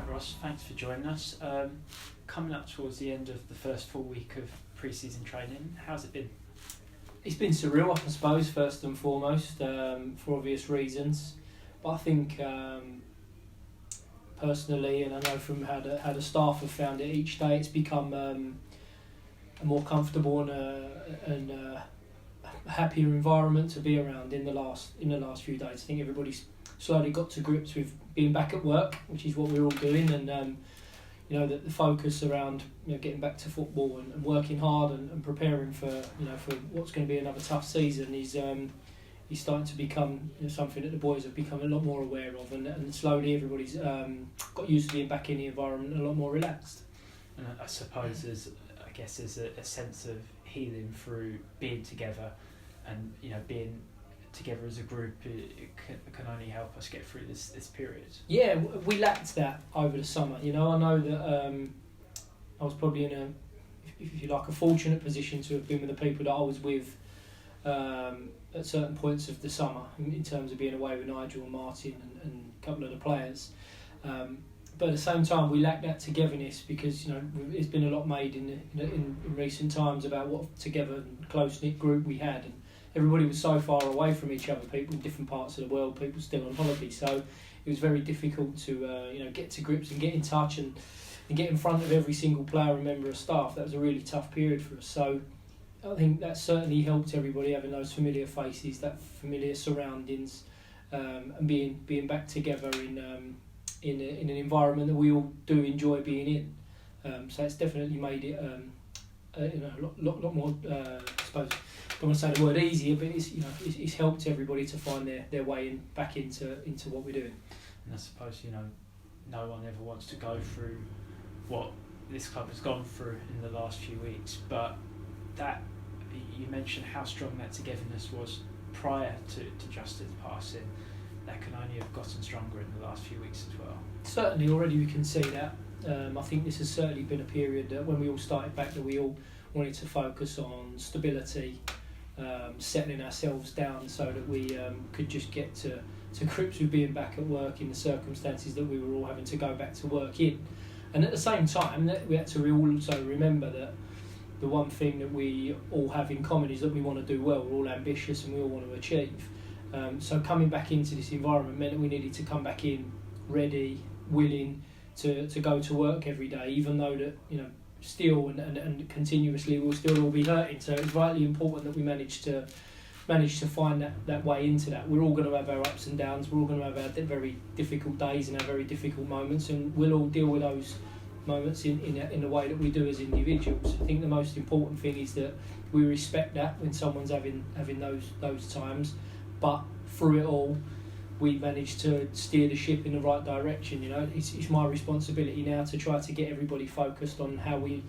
Ross, thanks for joining us. Coming up towards the end of the first full week of pre-season training, how's it been? It's been surreal, I suppose, first and foremost, for obvious reasons. But I think personally, and I know from how the staff have found it each day, it's become a more comfortable and a happier environment to be around in the last few days. I think everybody's slowly got to grips with being back at work, which is what we're all doing, and the focus around getting back to football and working hard and preparing for for what's going to be another tough season is starting to become something that the boys have become a lot more aware of, and slowly everybody's got used to being back in the environment and a lot more relaxed. And I suppose there's a sense of healing through being together, and being together as a group. It can only help us get through this period. Yeah, we lacked that over the summer. I know that I was probably in a fortunate position to have been with the people that I was with at certain points of the summer in terms of being away with Nigel and Martin and a couple of the players. But at the same time, we lack that togetherness because there's been a lot made in recent times about what together and close knit group we had, and everybody was so far away from each other. People in different parts of the world, people still on holiday, so it was very difficult to get to grips and get in touch and get in front of every single player and member of staff. That was a really tough period for us. So I think that certainly helped everybody having those familiar faces, that familiar surroundings, and being back together in an environment that we all do enjoy being in. So it's definitely made it a lot more. I suppose I don't want to say the word easier, but it's helped everybody to find their way back into what we're doing. And I suppose no one ever wants to go through what this club has gone through in the last few weeks, but that you mentioned how strong that togetherness was prior to Justin's passing. That can only have gotten stronger in the last few weeks as well. Certainly, already we can see that. I think this has certainly been a period that when we all started back, that we all wanted to focus on stability, settling ourselves down so that we could just get to grips with being back at work in the circumstances that we were all having to go back to work in. And at the same time, we had to also remember that the one thing that we all have in common is that we want to do well. We're all ambitious and we all want to achieve. So coming back into this environment meant that we needed to come back in ready, willing to go to work every day, even though that still and continuously we'll still all be hurting. So it's vitally important that we manage to find that way into that. We're all going to have our ups and downs. We're all going to have our very difficult days and our very difficult moments, and we'll all deal with those moments in the way that we do as individuals. I think the most important thing is that we respect that when someone's having those times, but through it all we managed to steer the ship in the right direction. It's my responsibility now to try to get everybody focused on how we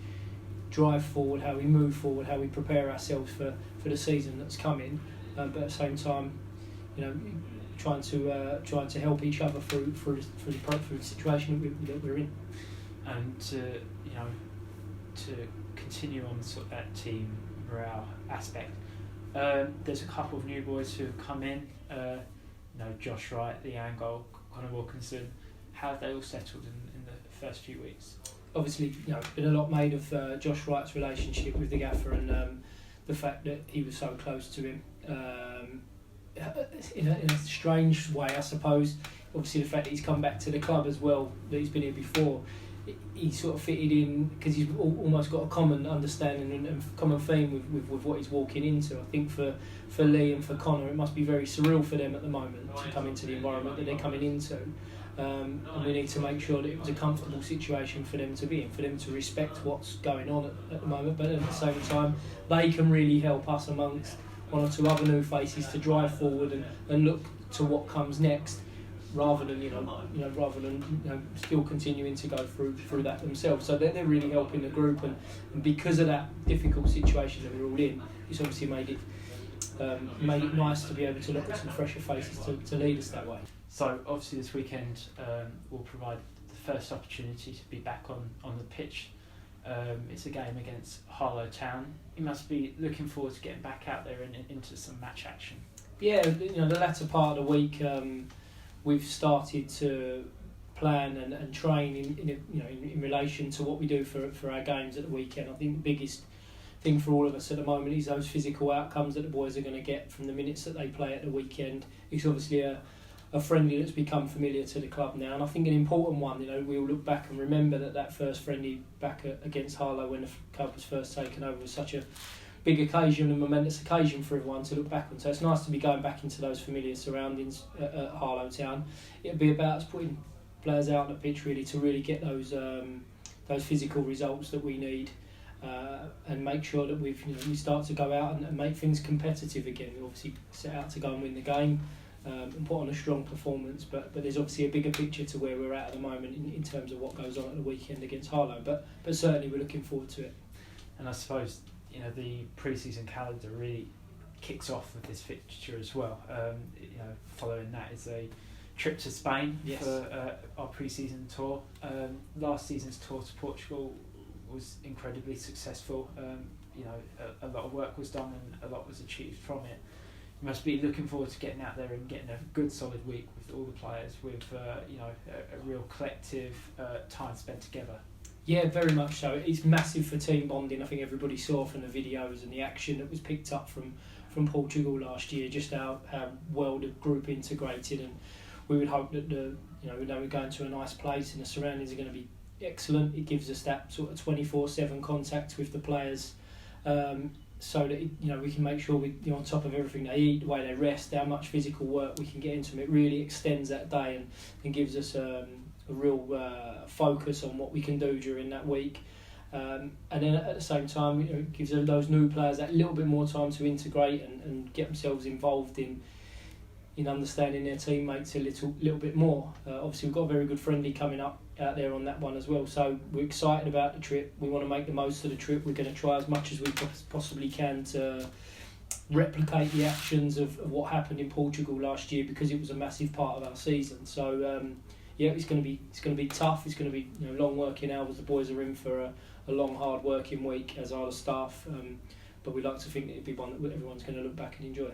drive forward, how we move forward, how we prepare ourselves for the season that's coming, but at the same time trying to help each other through the situation that we're in. And to continue on sort of that team morale aspect, there's a couple of new boys who have come in. Josh Wright, the Angol, Connor Wilkinson. How have they all settled in the first few weeks? Obviously, been a lot made of Josh Wright's relationship with the gaffer and the fact that he was so close to him. In a strange way, I suppose. Obviously, the fact that he's come back to the club as well, that he's been here before, he sort of fitted in because he's almost got a common understanding and common theme with what he's walking into. I think for Lee and for Connor, it must be very surreal for them at the moment to come into the environment that they're coming into. And we need to make sure that it was a comfortable situation for them to be in, for them to respect what's going on at the moment, but at the same time they can really help us amongst one or two other new faces to drive forward and look to what comes next, rather than still continuing to go through that themselves. So they're really helping the group, and because of that difficult situation that we're all in, it's obviously made it nice to be able to look at some fresher faces to lead us that way. So obviously this weekend will provide the first opportunity to be back on the pitch. It's a game against Harlow Town. You must be looking forward to getting back out there and into some match action. Yeah, the latter part of the week we've started to plan and train in relation to what we do for our games at the weekend. I think the biggest thing for all of us at the moment is those physical outcomes that the boys are going to get from the minutes that they play at the weekend. It's obviously a friendly that's become familiar to the club now, and I think an important one. We'll look back and remember that first friendly back against Harlow when the club was first taken over was such a big occasion and momentous occasion for everyone to look back on. So it's nice to be going back into those familiar surroundings at Harlow Town. It'll be about us putting players out on the pitch really to really get those physical results that we need, and make sure that we start to go out and make things competitive again. We obviously set out to go and win the game and put on a strong performance, but there's obviously a bigger picture to where we're at the moment in terms of what goes on at the weekend against Harlow. But certainly we're looking forward to it. And I suppose the pre-season calendar really kicks off with this fixture as well. Following that is a trip to Spain for our pre-season tour. Last season's tour to Portugal was incredibly successful. A lot of work was done and a lot was achieved from it. You must be looking forward to getting out there and getting a good solid week with all the players, with a real collective time spent together. Yeah, very much so. It's massive for team bonding. I think everybody saw from the videos and the action that was picked up from Portugal last year, just how well the group integrated, and we would hope that we know we're going to a nice place and the surroundings are going to be excellent. It gives us that sort of 24/7 contact with the players, so that we can make sure we're on top of everything they eat, the way they rest, how much physical work we can get into them. It really extends that day and gives us a real focus on what we can do during that week, and then at the same time it gives those new players that little bit more time to integrate and get themselves involved in understanding their teammates a little bit more. Obviously we've got a very good friendly coming up out there on that one as well, so we're excited about the trip. We want to make the most of the trip. We're going to try as much as we possibly can to replicate the actions of what happened in Portugal last year, because it was a massive part of our season. So it's going to be tough. It's going to be long working hours. The boys are in for a long, hard working week, as are the staff. But we like to think that it'll be one that everyone's going to look back and enjoy.